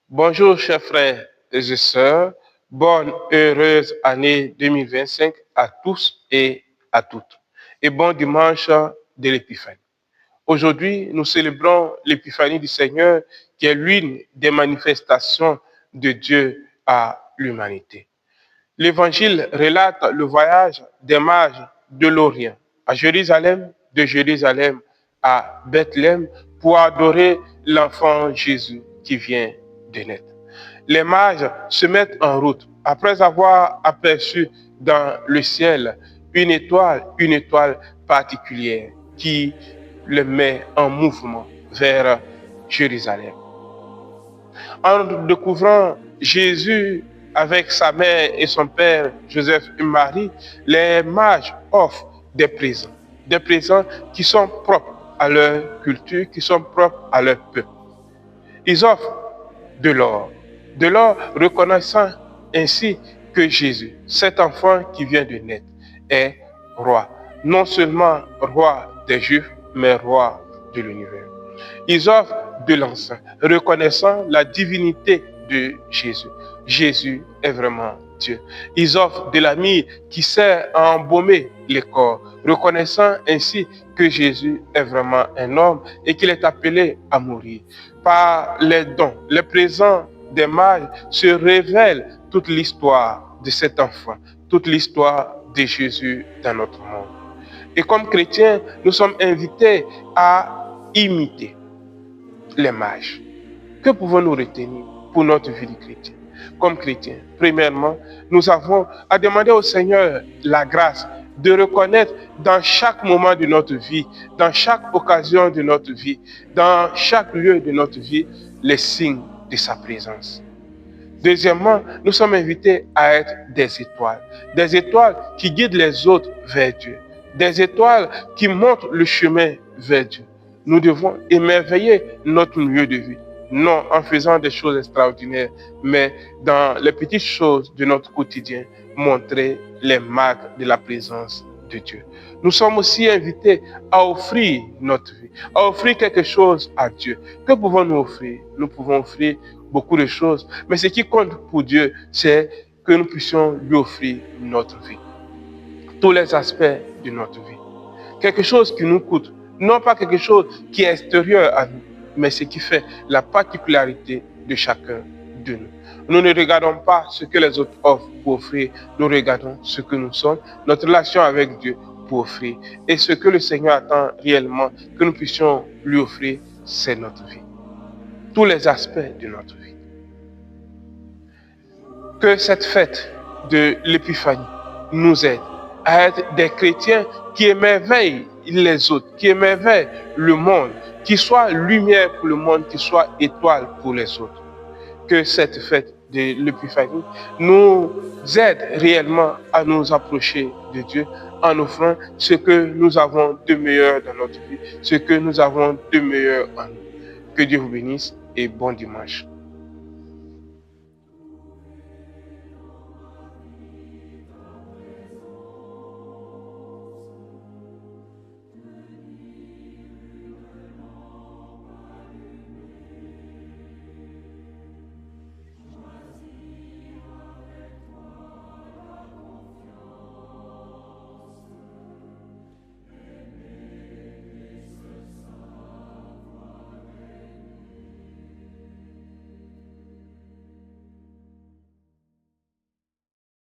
Bonjour, chers frères et sœurs. Bonne, heureuse année 2025 à tous et à toutes. Et bon dimanche de l'Épiphanie. Aujourd'hui, nous célébrons l'Épiphanie du Seigneur, qui est l'une des manifestations de Dieu à l'humanité. L'Évangile relate le voyage des mages de l'Orient à Jérusalem, de Jérusalem à Bethléem, pour adorer l'enfant Jésus qui vient de naître. Les mages se mettent en route après avoir aperçu dans le ciel une étoile particulière qui le met en mouvement vers Jérusalem. En découvrant Jésus avec sa mère et son père, Joseph et Marie, les mages offrent des présents qui sont propres à leur culture, qui sont propres à leur peuple. Ils offrent de l'or reconnaissant ainsi que Jésus, cet enfant qui vient de naître, est roi, non seulement roi des Juifs, mais roi de l'univers. Ils offrent de l'encens, reconnaissant la divinité de Jésus. Jésus est vraiment Dieu. Ils offrent de la myrrhe qui sert à embaumer les corps, reconnaissant ainsi que Jésus est vraiment un homme et qu'il est appelé à mourir. Par les dons, les présents des mages se révèle toute l'histoire de cet enfant, toute l'histoire de Jésus dans notre monde. Et comme chrétiens, nous sommes invités à imiter les mages. Que pouvons-nous retenir pour notre vie de chrétien? Comme chrétien, premièrement, nous avons à demander au Seigneur la grâce de reconnaître dans chaque moment de notre vie, dans chaque occasion de notre vie, dans chaque lieu de notre vie, les signes de sa présence. Deuxièmement, nous sommes invités à être des étoiles qui guident les autres vers Dieu, des étoiles qui montrent le chemin vers Dieu. Nous devons émerveiller notre lieu de vie, non en faisant des choses extraordinaires, mais dans les petites choses de notre quotidien, montrer les marques de la présence de Dieu. Nous sommes aussi invités à offrir notre vie, à offrir quelque chose à Dieu. Que pouvons-nous offrir? Nous pouvons offrir beaucoup de choses, mais ce qui compte pour Dieu, c'est que nous puissions lui offrir notre vie, tous les aspects de notre vie. Quelque chose qui nous coûte, non pas quelque chose qui est extérieur à nous, mais ce qui fait la particularité de chacun de nous. Nous ne regardons pas ce que les autres offrent pour offrir, nous regardons ce que nous sommes, notre relation avec Dieu pour offrir. Et ce que le Seigneur attend réellement que nous puissions lui offrir, c'est notre vie. Tous les aspects de notre vie. Que cette fête de l'Épiphanie nous aide à être des chrétiens qui émerveillent les autres, qui émerveillent le monde, qui soient lumière pour le monde, qui soient étoile pour les autres. Que cette fête de l'Épiphanie nous aide réellement à nous approcher de Dieu en offrant ce que nous avons de meilleur dans notre vie, ce que nous avons de meilleur en nous. Que Dieu vous bénisse et bon dimanche.